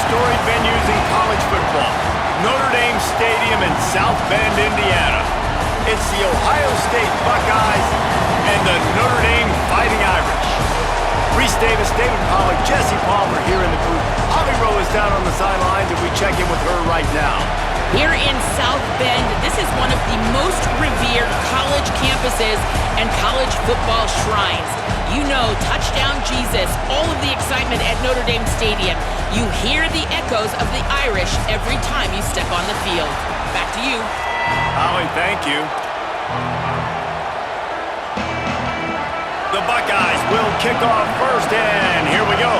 storied venues in college football. Notre Dame Stadium in South Bend, Indiana. It's the Ohio State Buckeyes and the Notre Dame Fighting Irish. Reese Davis, David Pollack, Jesse Palmer here in the booth. Holly Rowe is down on the sidelines, and we check in with her right now. Here in South Bend, this is one of the most revered college campuses and college football shrines. You know, touchdown Jesus, all of the excitement at Notre Dame Stadium. You hear the echoes of the Irish every time you step on the field. Back to you. Holly, thank you. The Buckeyes will kick off first, and here we go.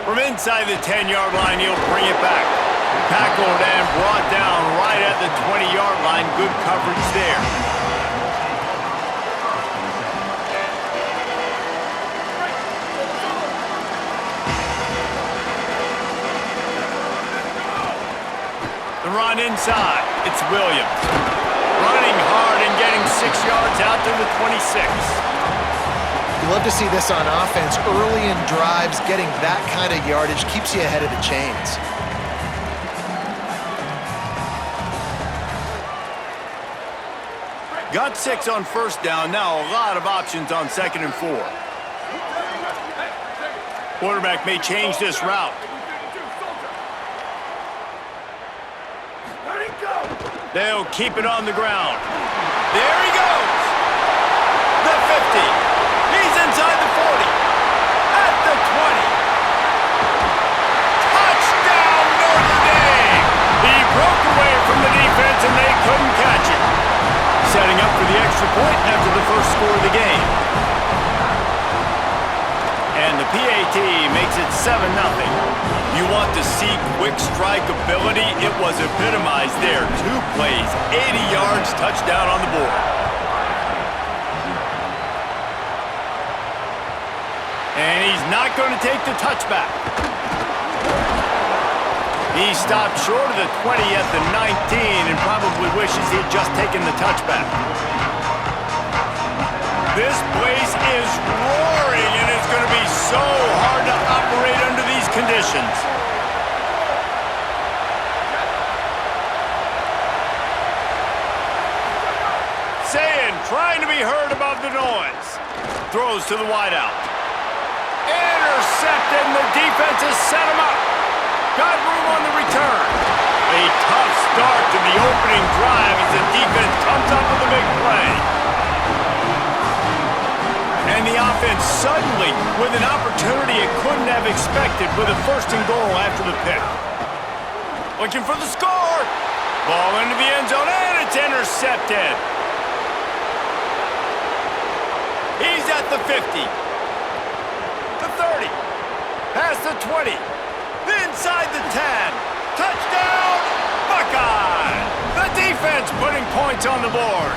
From inside the 10-yard line, he'll bring it back. Tackled and brought down right at the 20-yard line. Good coverage there. The run inside. It's Williams. Running hard and getting 6 yards out to the 26. You love to see this on offense. Early in drives, getting that kind of yardage keeps you ahead of the chains. Got 6 on first down. Now a lot of options on 2nd and 4. Quarterback may change this route. They'll keep it on the ground. There he goes. The 50. He's inside the 40. At the 20. Touchdown, Notre Dame! He broke away from the defense and they couldn't catch it. Setting up for the extra point after the first score of the game. And the PAT makes it 7-0. You want to see quick strike ability? It was epitomized there. 2 plays, 80 yards, touchdown on the board. And he's not going to take the touchback. He stopped short of the 20 at the 19 and probably wishes he had just taken the touchback. This place is roaring, and it's going to be so hard to operate under these conditions. Trying to be heard above the noise. Throws to the wideout. Intercepted, and the defense has set him up. Got room on the return. A tough start to the opening drive as the defense comes up with a big play. And the offense suddenly with an opportunity it couldn't have expected with a 1st and goal after the pick. Looking for the score. Ball into the end zone, and it's intercepted. He's at the 50. The 30. Past the 20. Inside the 10. Touchdown, Buckeye! The defense putting points on the board.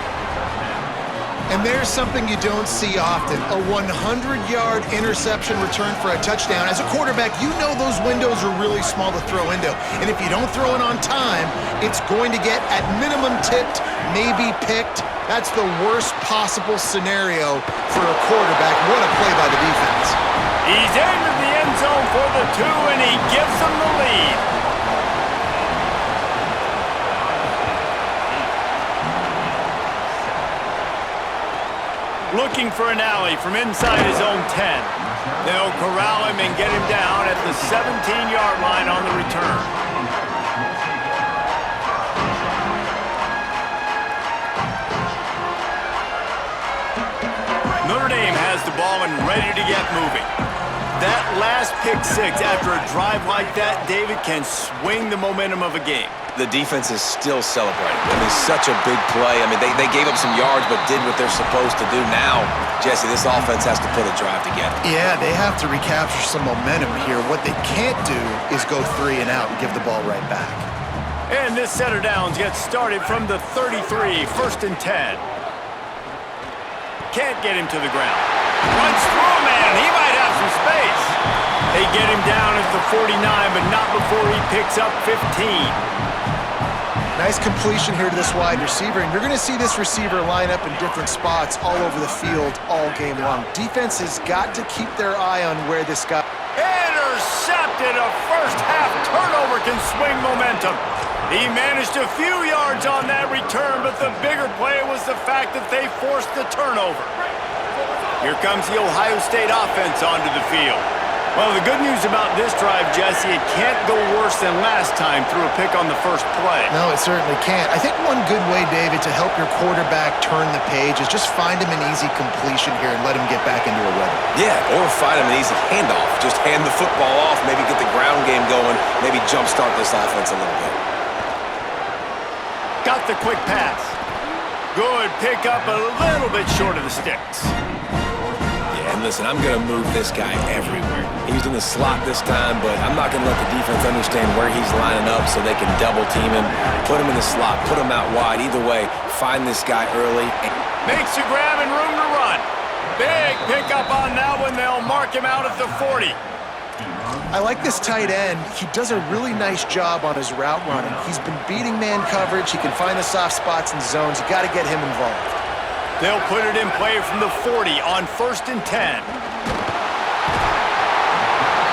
And there's something you don't see often, a 100-yard interception return for a touchdown. As a quarterback, you know those windows are really small to throw into. And if you don't throw it on time, it's going to get at minimum tipped, maybe picked. That's the worst possible scenario for a quarterback. What a play by the defense. He's into the end zone for the 2, and he gives them the lead. Looking for an alley from inside his own 10. They'll corral him and get him down at the 17-yard line on the return. Notre Dame has the ball and ready to get moving. That last pick 6 after a drive like that, David, can swing the momentum of a game. The defense is still celebrating. I mean, such a big play. I mean, they gave up some yards but did what they're supposed to do. Now, Jesse, this offense has to put a drive together. Yeah, they have to recapture some momentum here. What they can't do is go 3 and out and give the ball right back. And this set of downs gets started from the 33, 1st and 10. Can't get him to the ground. Runs through a man. He might have some space. They get him down at the 49, but not before he picks up 15. Nice completion here to this wide receiver, and you're going to see this receiver line up in different spots all over the field all game long. Defense has got to keep their eye on where this guy... Intercepted! A first-half turnover can swing momentum. He managed a few yards on that return, but the bigger play was the fact that they forced the turnover. Here comes the Ohio State offense onto the field. Well, the good news about this drive, Jesse, it can't go worse than last time through a pick on the first play. No, it certainly can't. I think one good way, David, to help your quarterback turn the page is just find him an easy completion here and let him get back into a rhythm. Yeah, or find him an easy handoff. Just hand the football off, maybe get the ground game going, maybe jumpstart this offense a little bit. Got the quick pass. Good pickup, a little bit short of the sticks. And listen, I'm going to move this guy everywhere. He's in the slot this time, but I'm not going to let the defense understand where he's lining up so they can double team him, put him in the slot, put him out wide. Either way, find this guy early. Makes a grab and room to run. Big pickup on that one. They'll mark him out at the 40. I like this tight end. He does a really nice job on his route running. He's been beating man coverage. He can find the soft spots and zones. You got to get him involved. They'll put it in play from the 40 on 1st and 10.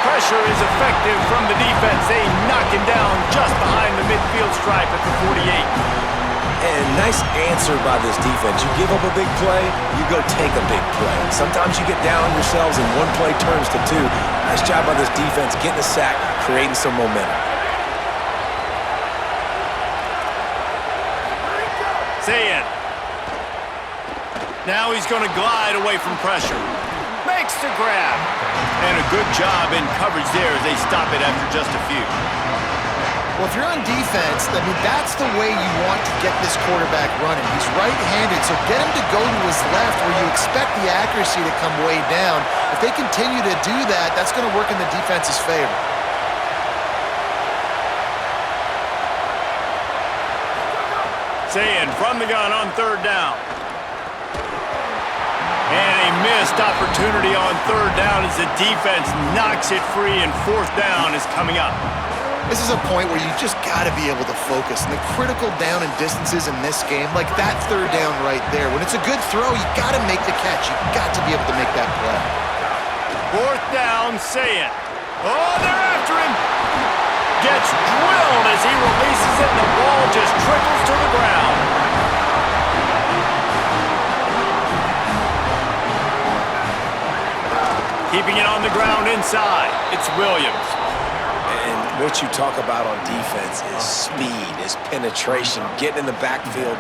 Pressure is effective from the defense. They knock him down just behind the midfield stripe at the 48. And nice answer by this defense. You give up a big play, you go take a big play. Sometimes you get down on yourselves and one play turns to two. Nice job by this defense, getting a sack, creating some momentum. Say it. Now he's going to glide away from pressure. Makes the grab. And a good job in coverage there as they stop it after just a few. Well, if you're on defense, I mean, that's the way you want to get this quarterback running. He's right-handed, so get him to go to his left where you expect the accuracy to come way down. If they continue to do that, that's going to work in the defense's favor. Saying from the gun on 3rd down. And a missed opportunity on 3rd down as the defense knocks it free, and 4th down is coming up. This is a point where you just got to be able to focus. And the critical down and distances in this game, like that 3rd down right there, when it's a good throw, you got to make the catch. You got to be able to make that play. 4th down, say it. Oh, they're after him. Gets drilled as he releases it, and the ball just trickles to the ground. Keeping it on the ground inside, it's Williams. And what you talk about on defense is speed, is penetration, getting in the backfield,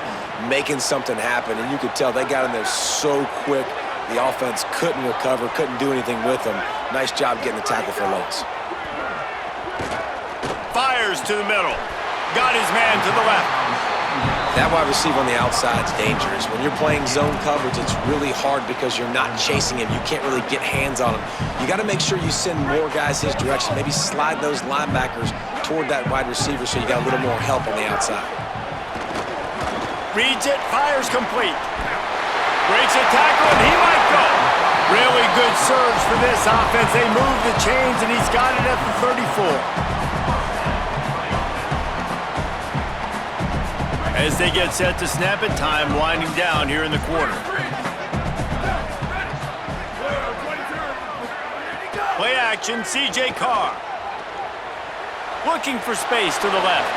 making something happen. And you could tell they got in there so quick, the offense couldn't recover, couldn't do anything with them. Nice job getting the tackle for loss. Fires to the middle. Got his man to the left. That wide receiver on the outside is dangerous. When you're playing zone coverage, it's really hard because you're not chasing him. You can't really get hands on him. You got to make sure you send more guys his direction. Maybe slide those linebackers toward that wide receiver so you got a little more help on the outside. Reads it, fires complete. Breaks a tackle, and he might go. Really good surge for this offense. They move the chains, and he's got it at the 34. As they get set to snap it, time winding down here in the quarter. Play action, C.J. Carr. Looking for space to the left.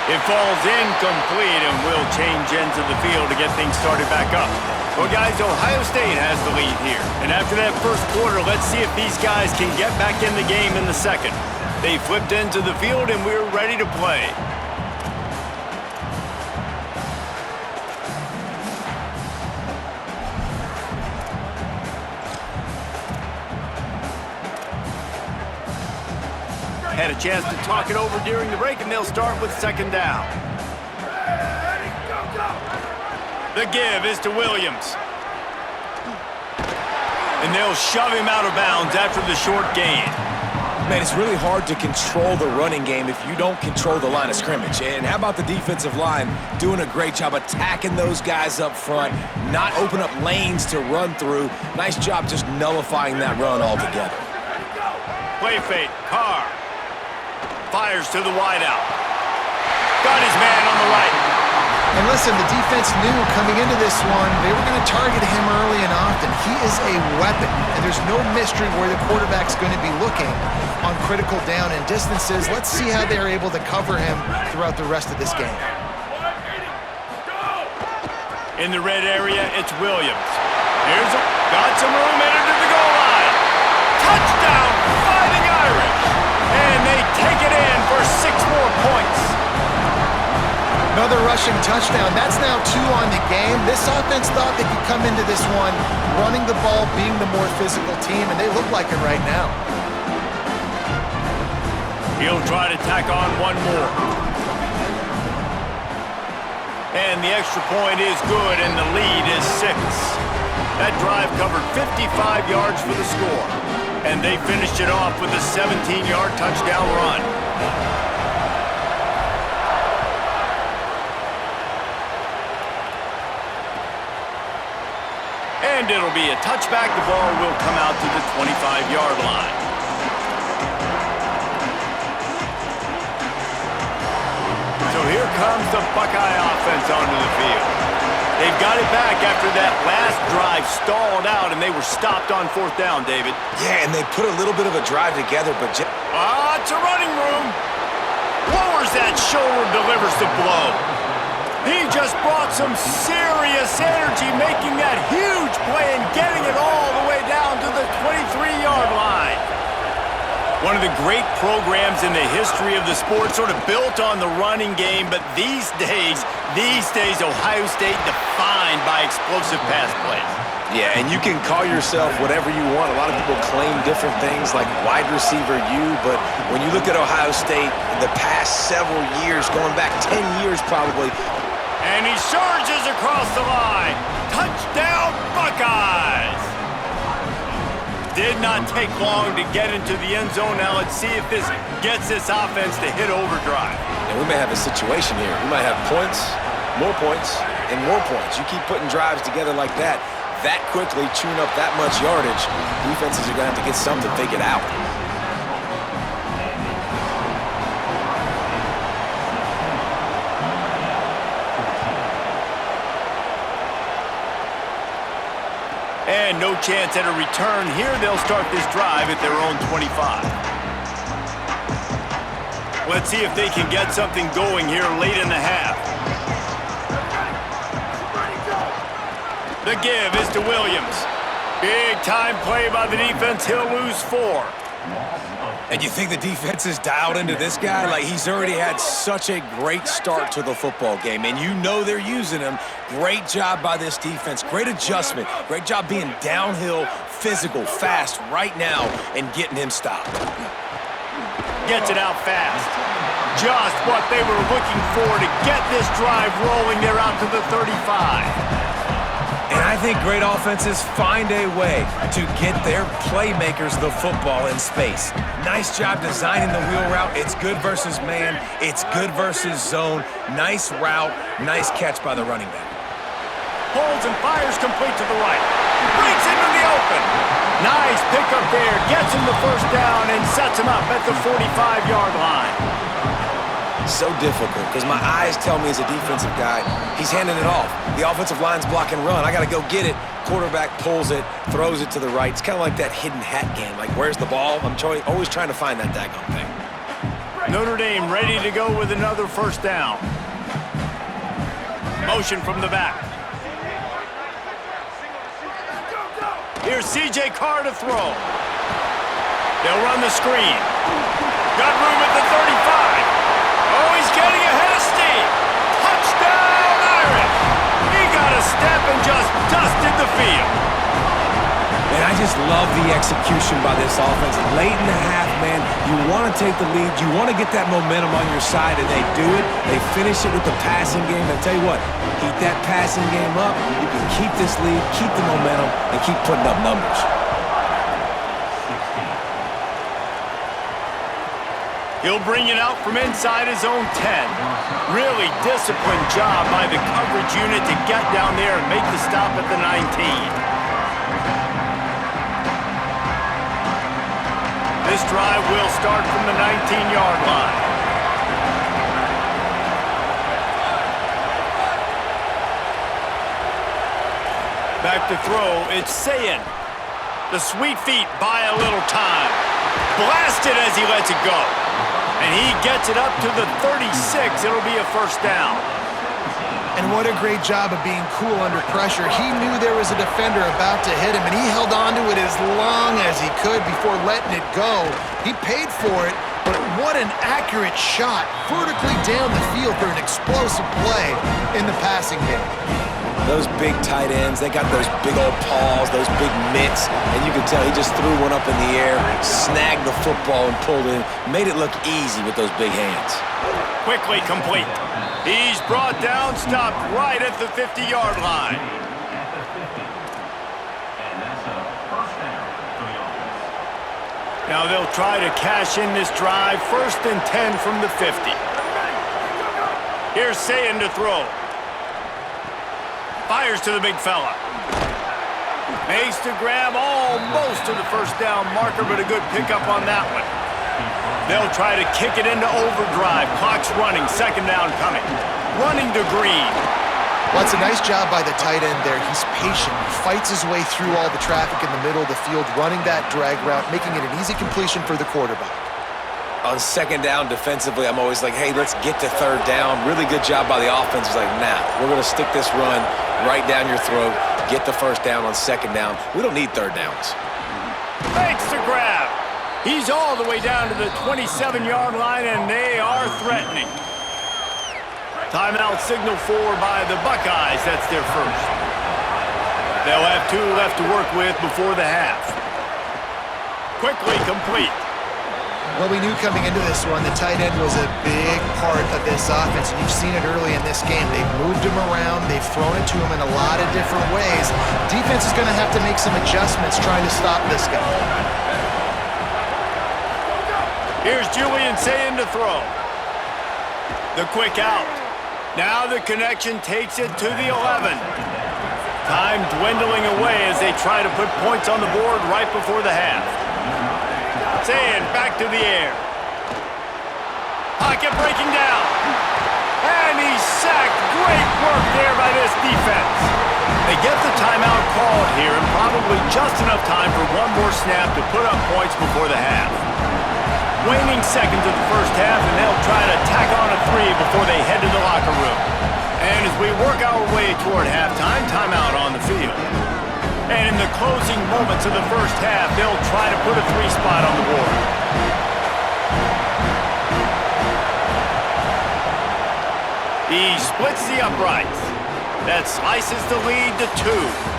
It falls incomplete and will change ends of the field to get things started back up. Well, guys, Ohio State has the lead here. And after that first quarter, let's see if these guys can get back in the game in the second. They flipped into the field, and we're ready to play. Had a chance to talk it over during the break, and they'll start with 2nd down. The give is to Williams. And they'll shove him out of bounds after the short gain. Man, it's really hard to control the running game if you don't control the line of scrimmage. And how about the defensive line doing a great job attacking those guys up front, not open up lanes to run through. Nice job just nullifying that run altogether. Play fake, Carr. Fires to the wideout. Got his man on the And listen, the defense knew coming into this one, they were going to target him early and often. He is a weapon, and there's no mystery where the quarterback's going to be looking on critical down and distances. Let's see how they're able to cover him throughout the rest of this game. In the red area, it's Williams. Got some room headed to the goal line. Touchdown, Fighting Irish. And they take it in for 6 more points. Another rushing touchdown. That's now 2 on the game. This offense thought they could come into this one running the ball, being the more physical team, and they look like it right now. He'll try to tack on one more. And the extra point is good, and the lead is 6. That drive covered 55 yards for the score. And they finished it off with a 17-yard touchdown run. And it'll be a touchback. The ball will come out to the 25-yard line. So here comes the Buckeye offense onto the field. They've got it back after that last drive stalled out, and they were stopped on 4th down, David. Yeah, and they put a little bit of a drive together, but it's a running room. Lowers that shoulder, delivers the blow. He just brought some serious energy, making that huge play and getting it all the way down to the 23-yard line. One of the great programs in the history of the sport, sort of built on the running game, but these days, Ohio State defined by explosive pass plays. yeah, and you can call yourself whatever you want. A lot of people claim different things like wide receiver U, but when you look at Ohio State the past several years, going back 10 years probably. And he surges across the line. Touchdown, Buckeyes! Did not take long to get into the end zone. Now let's see if this gets this offense to hit overdrive. And we may have a situation here. We might have points, and more points. You keep putting drives together like that quickly, chewing up that much yardage, defenses are going to have to get something figured out. And no chance at a return here. They'll start this drive at their own 25. Let's see if they can get something going here late in the half. The give is to Williams. Big time play by the defense. He'll lose 4. And you think the defense is dialed into this guy? Like, he's already had such a great start to the football game, and you know they're using him. Great job by this defense. Great adjustment. Great job being downhill, physical, fast right now, and getting him stopped. Gets it out fast. Just what they were looking for to get this drive rolling. They're out to the 35. And I think great offenses find a way to get their playmakers the football in space. Nice job designing the wheel route. It's good versus man. It's good versus zone. Nice route. Nice catch by the running back. Holds and fires complete to the right. Breaks into the open. Nice pickup there. Gets him the first down and sets him up at the 45-yard line. So difficult because my eyes tell me as a defensive guy, he's handing it off. The offensive line's block and run. I got to go get it. Quarterback pulls it, throws it to the right. It's kind of like that hidden hat game. Like, where's the ball? I'm always trying to find that daggone thing. Notre Dame ready to go with another first down. Motion from the back. Here's C.J. Carr to throw. They'll run the screen. Got room at the 35. Oh, he's getting ahead of steam. Touchdown, Irish. He got a step and just dusted the field. And I just love the execution by this offense. Late in the half, man, you want to take the lead. You want to get that momentum on your side, and they do it. They finish it with the passing game. I tell you what, keep that passing game up. You can keep this lead, keep the momentum, and keep putting up numbers. He'll bring it out from inside his own 10. Really disciplined job by the coverage unit to get down there and make the stop at the 19. This drive will start from the 19-yard line. Back to throw, it's Sayin. The sweet feet buy a little time. Blasted as he lets it go. And he gets it up to the 36. It'll be a first down. And what a great job of being cool under pressure. He knew there was a defender about to hit him, and he held on to it as long as he could before letting it go. He paid for it, but what an accurate shot vertically down the field for an explosive play in the passing game. Those big tight ends, they got those big old paws, those big mitts, and you can tell he just threw one up in the air, snagged the football and pulled in, made it look easy with those big hands. Quickly complete. He's brought down, stopped right at the 50-yard line. Now they'll try to cash in this drive. 1st and 10 from the 50. Here's Sayin to throw. Fires to the big fella. Makes the grab almost to the first down marker, but a good pickup on that one. They'll try to kick it into overdrive. Clock's running. 2nd down coming. Running to Green. Well, it's a nice job by the tight end there. He's patient. He fights his way through all the traffic in the middle of the field, running that drag route, making it an easy completion for the quarterback. On 2nd down defensively, I'm always like, hey, let's get to 3rd down. Really good job by the offense. It's like, nah, we're going to stick this run right down your throat, get the 1st down on 2nd down. We don't need 3rd downs. Makes the grab. He's all the way down to the 27-yard line, and they are threatening. Timeout signal for by the Buckeyes. That's their first. They'll have 2 left to work with before the half. Quickly complete. Well, we knew coming into this one, the tight end was a big part of this offense, and you've seen it early in this game. They've moved him around. They've thrown it to him in a lot of different ways. Defense is going to have to make some adjustments trying to stop this guy. Here's Julian Sayin to throw. The quick out. Now the connection takes it to the 11. Time dwindling away as they try to put points on the board right before the half. Sayin back to the air. Pocket breaking down. And he's sacked. Great work there by this defense. They get the timeout called here, and probably just enough time for one more snap to put up points before the half. Waning seconds of the first half, and they'll try to tack on a 3 before they head to the locker room. And as we work our way toward halftime, timeout on the field. And in the closing moments of the first half, they'll try to put a 3 spot on the board. He splits the uprights. That slices the lead to 2.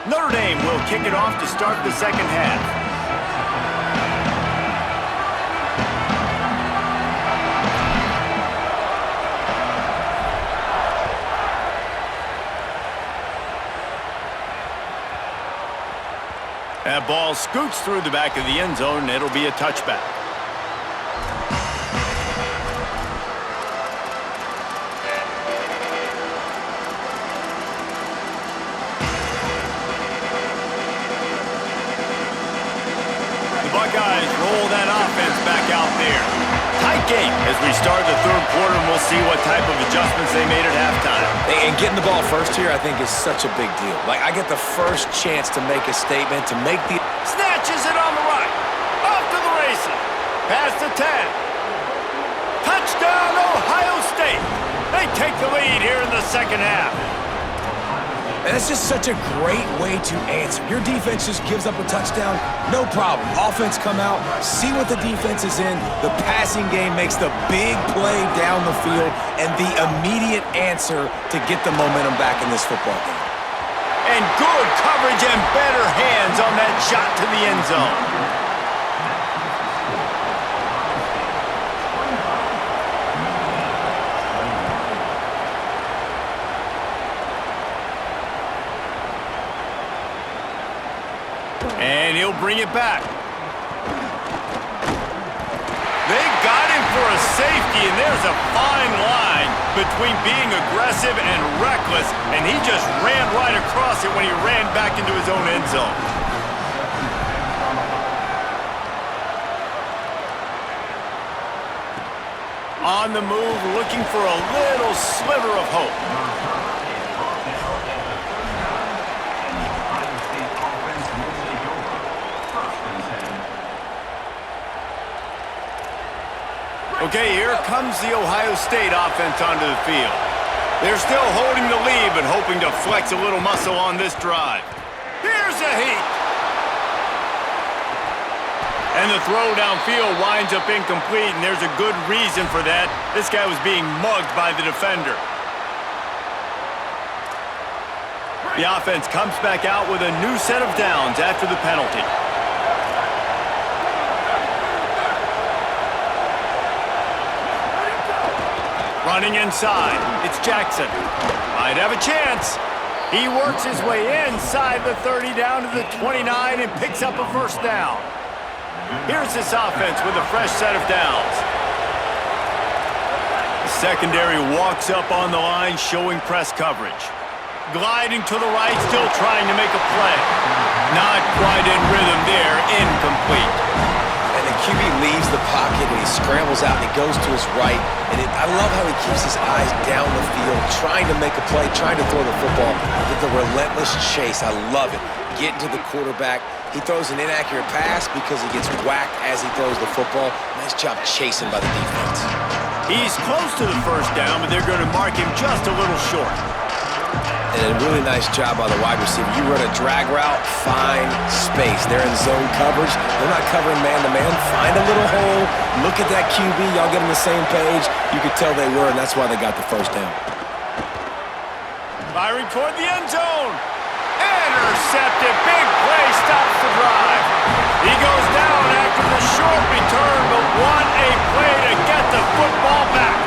Notre Dame will kick it off to start the second half. That ball scoots through the back of the end zone, and it'll be a touchback. Buckeyes roll that offense back out there. Tight game as we start the third quarter, and we'll see what type of adjustments they made at halftime. And getting the ball first here, I think, is such a big deal. Like, I get the first chance to make a statement, to make the... Snatches it on the right. Off to the races. Past the 10. Touchdown, Ohio State. They take the lead here in the second half. And that's just such a great way to answer. Your defense just gives up a touchdown, no problem. Offense come out, see what the defense is in. The passing game makes the big play down the field and the immediate answer to get the momentum back in this football game. And good coverage and better hands on that shot to the end zone. And he'll bring it back. They got him for a safety, and there's a fine line between being aggressive and reckless, and he just ran right across it when he ran back into his own end zone. On the move, looking for a little sliver of hope. Okay, here comes the Ohio State offense onto the field. They're still holding the lead, but hoping to flex a little muscle on this drive. Here's a heat. And the throw downfield winds up incomplete, and there's a good reason for that. This guy was being mugged by the defender. The offense comes back out with a new set of downs after the penalty. Running inside, it's Jackson. Might have a chance. He works his way inside the 30 down to the 29 and picks up a first down. Here's this offense with a fresh set of downs. The secondary walks up on the line, showing press coverage. Gliding to the right, still trying to make a play. Not quite in rhythm there, incomplete. And the QB leaves the pocket and he scrambles out and he goes to his right. And I love how he keeps his eyes down the field, trying to make a play, trying to throw the football with the relentless chase. I love it. Getting to the quarterback. He throws an inaccurate pass because he gets whacked as he throws the football. Nice job chasing by the defense. He's close to the first down, but they're going to mark him just a little short. And a really nice job by the wide receiver. You run a drag route, find space. They're in zone coverage. They're not covering man-to-man. Find a little hole. Look at that QB. Y'all get on the same page. You could tell they were, and that's why they got the first down. Firing toward the end zone. Intercepted. Big play stops the drive. He goes down after the short return, but what a play to get the football back.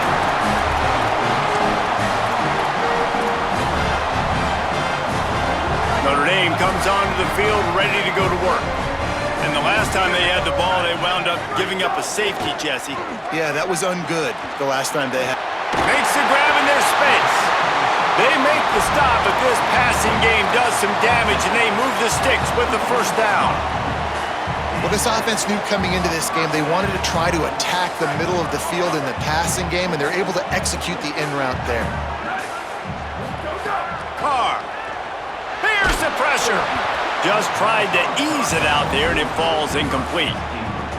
Notre Dame comes onto the field ready to go to work. And the last time they had the ball, they wound up giving up a safety, Jesse. Yeah, that was ungood the last time they had. Makes the grab in their space. They make the stop, but this passing game does some damage, and they move the sticks with the first down. Well, this offense knew coming into this game they wanted to try to attack the middle of the field in the passing game, and they're able to execute the in route there. Carr. Here's the pressure. Just tried to ease it out there, and it falls incomplete.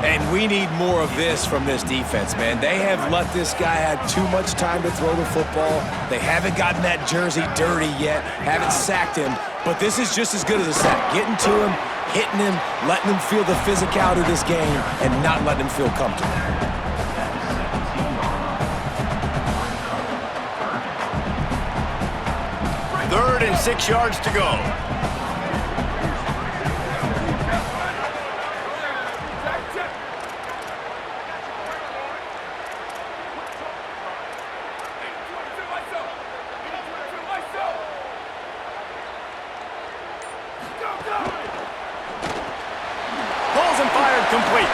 And we need more of this from this defense, man. They have let this guy have too much time to throw the football. They haven't gotten that jersey dirty yet, haven't sacked him. But this is just as good as a sack. Getting to him, hitting him, letting him feel the physicality of this game, and not letting him feel comfortable. Third and 6 yards to go. Pulls and fired complete.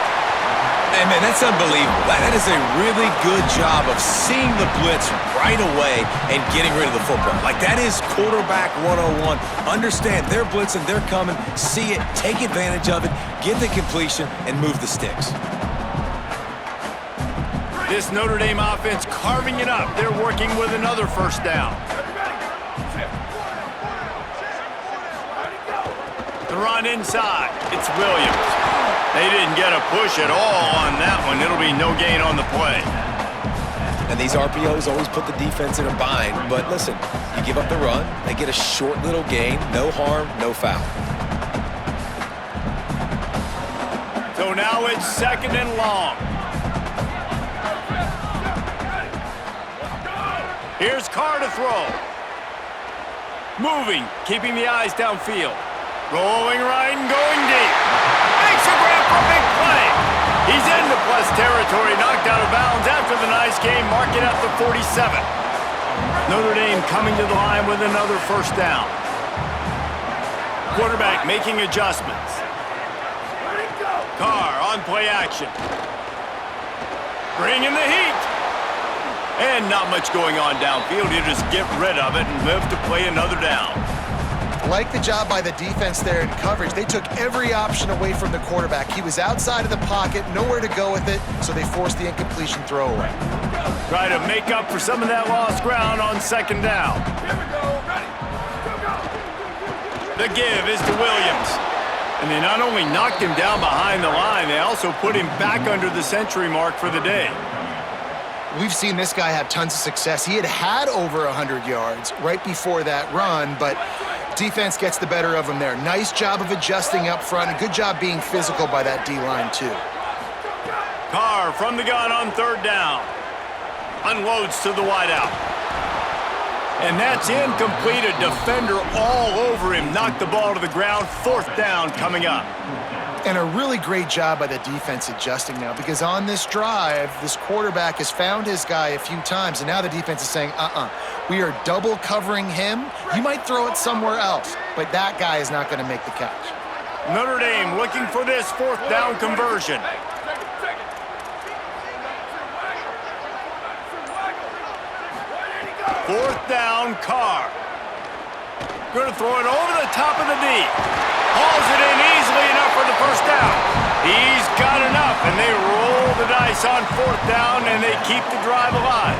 Hey, man, that's unbelievable. That is a really good job of seeing the blitz right away and getting rid of the football. Like, that is quarterback 101. Understand they're blitzing, they're coming, see it, take advantage of it, get the completion, and move the sticks. This Notre Dame offense carving it up. They're working with another first down. The run inside. It's Williams. They didn't get a push at all on that one. It'll be no gain on the play. And these RPOs always put the defense in a bind. But listen, you give up the run, they get a short little gain. No harm, no foul. So now it's second and long. Here's Carr to throw. Moving, keeping the eyes downfield. Rolling right and going deep. Makes a grab for a big play. He's into plus territory, knocked out of bounds after the nice game, mark it at the 47. Notre Dame coming to the line with another first down. Quarterback making adjustments. Carr on play action. Bringing the heat. And not much going on downfield. You just get rid of it and live to play another down. Like the job by the defense there in coverage. They took every option away from the quarterback. He was outside of the pocket, nowhere to go with it, so they forced the incompletion throwaway. Try to make up for some of that lost ground on second down. The give is to Williams. And they not only knocked him down behind the line, they also put him back under the century mark for the day. We've seen this guy have tons of success. He had over 100 yards right before that run, but defense gets the better of him there. Nice job of adjusting up front. A good job being physical by that D-line, too. Carr from the gun on third down. Unloads to the wideout. And that's incomplete. A defender all over him. Knocked the ball to the ground. Fourth down coming up. And a really great job by the defense adjusting now, because on this drive, this quarterback has found his guy a few times, and now the defense is saying, we are double covering him. You might throw it somewhere else, but that guy is not going to make the catch. Notre Dame looking for this fourth down conversion. Fourth down, Carr. Going to throw it over the top of the D. Hauls it in easily enough for the first down. He's got enough, and they roll the dice on fourth down, and they keep the drive alive.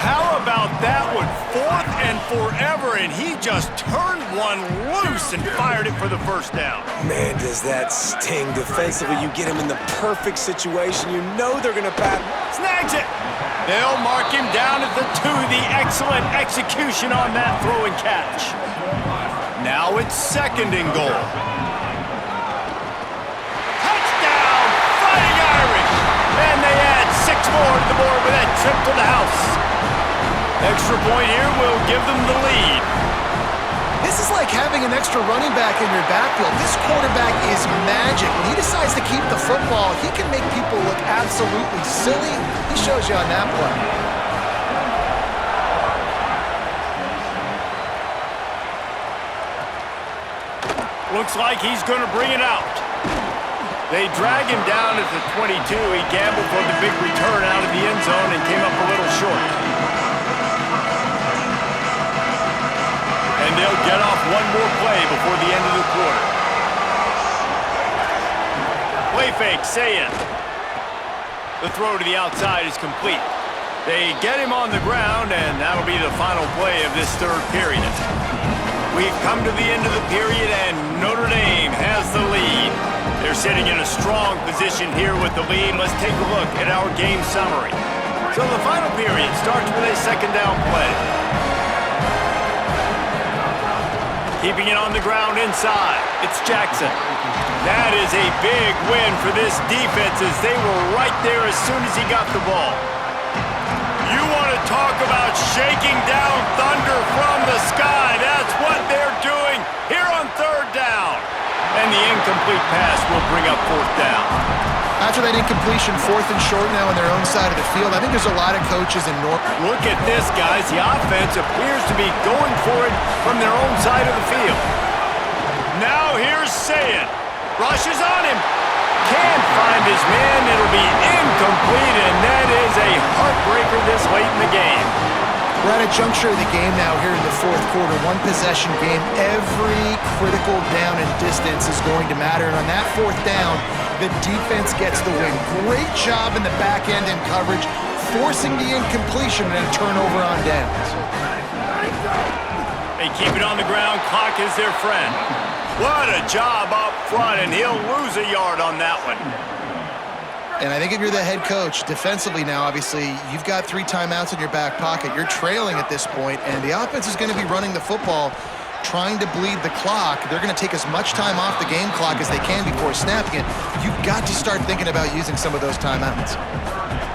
How about that one? Fourth and forever, and he just turned one loose and fired it for the first down. Man, does that sting defensively. You get him in the perfect situation. You know they're going to pass. Snags it. They'll mark him down at the 2. The excellent execution on that throw and catch. Now it's second and goal. Touchdown, Fighting Irish! And they add 6 more to the board with that trip to the house. Extra point here will give them the lead. This is like having an extra running back in your backfield. This quarterback is magic. When he decides to keep the football, he can make people look absolutely silly. He shows you on that play. Looks like he's going to bring it out. They drag him down at the 22. He gambled for the big return out of the end zone and came up a little short. And they'll get off one more play before the end of the quarter. Play fake, Sayin. The throw to the outside is complete. They get him on the ground, and that'll be the final play of this third period. We've come to the end of the period, and Notre Dame has the lead. They're sitting in a strong position here with the lead. Let's take a look at our game summary. So the final period starts with a second down play. Keeping it on the ground inside, it's Jackson. That is a big win for this defense, as they were right there as soon as he got the ball. You want to talk about shaking down thunder from the sky. That's what they're doing here on third down. And the incomplete pass will bring up fourth down. After that incompletion, fourth and short now on their own side of the field, I think there's a lot of coaches in North. Look at this, guys. The offense appears to be going for it from their own side of the field. Now here's Sayin. Rushes on him. Can't find his man. It'll be incomplete, and that is a heartbreaker this late in the game. We're at a juncture of the game now here in the fourth quarter. One possession game. Every critical down and distance is going to matter. And on that fourth down, the defense gets the win. Great job in the back end in coverage, forcing the incompletion and a turnover on downs. They keep it on the ground. Clock is their friend. What a job up front, and he'll lose a yard on that one. And I think if you're the head coach, defensively now, obviously, you've got 3 timeouts in your back pocket. You're trailing at this point, and the offense is going to be running the football, trying to bleed the clock. They're going to take as much time off the game clock as they can before snapping it. You've got to start thinking about using some of those timeouts.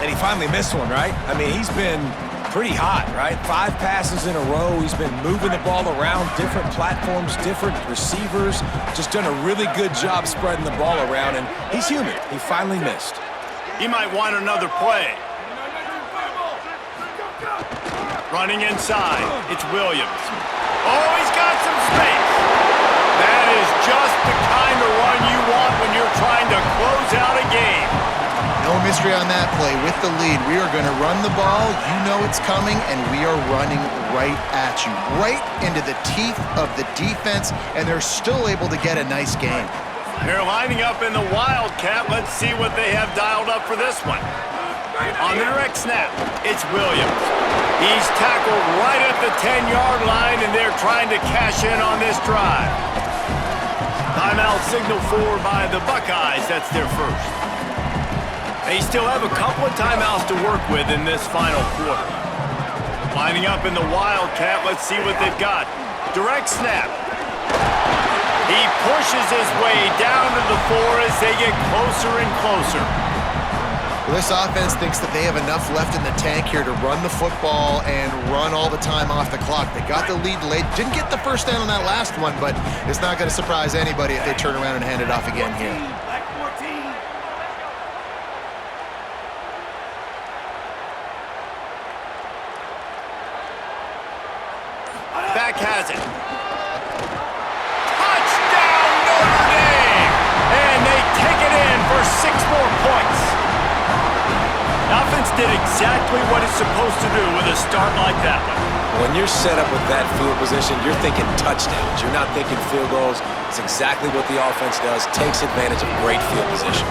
And he finally missed one, right? I mean, he's been pretty hot, right? 5 passes in a row. He's been moving the ball around, different platforms, different receivers. Just done a really good job spreading the ball around, and he's human. He finally missed. He might want another play. Running inside, it's Williams. Oh, he's got some space. That is just the kind of run you want when you're trying to close out a game. No mystery on that play. With the lead, we are going to run the ball. You know it's coming, and we are running right at you, right into the teeth of the defense, and they're still able to get a nice game. They're lining up in the Wildcat. Let's see what they have dialed up for this one. On the direct snap, it's Williams. He's tackled right at the 10-yard line, and they're trying to cash in on this drive. Timeout signal for by the Buckeyes. That's their first. They still have a couple of timeouts to work with in this final quarter. Lining up in the Wildcat, let's see what they've got. Direct snap. He pushes his way down to the 4 as they get closer and closer. Well, this offense thinks that they have enough left in the tank here to run the football and run all the time off the clock. They got the lead late. Didn't get the first down on that last one, but it's not going to surprise anybody if they turn around and hand it off again here. Back has it. Touchdown, Notre Dame! And they take it in for 6 more points. The offense did exactly what it's supposed to do with a start like that one. When you're set up with that field position, you're thinking touchdowns. You're not thinking field goals. It's exactly what the offense does. Takes advantage of great field position.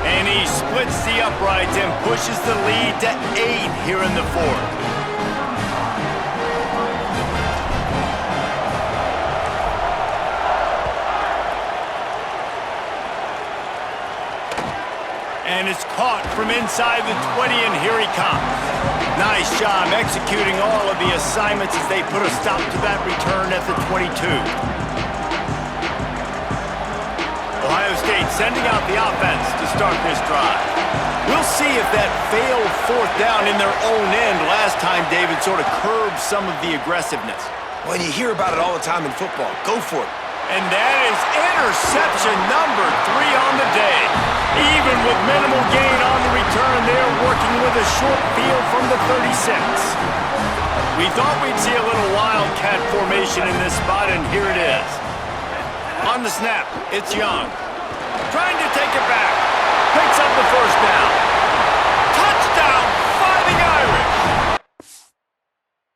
And he splits the uprights and pushes the lead to 8 here in the 4th. And it's caught from inside the 20, and here he comes. Nice job executing all of the assignments as they put a stop to that return at the 22. Ohio State sending out the offense to start this drive. We'll see if that failed 4th down in their own end last time, David, sort of curbed some of the aggressiveness. When you hear about it all the time in football, go for it. And that is interception number 3 on the day. Even with minimal gain on the return, they're working with a short field from the 36. We thought we'd see a little Wildcat formation in this spot, and here it is. On the snap, it's Young. Trying to take it back. Picks up the first down.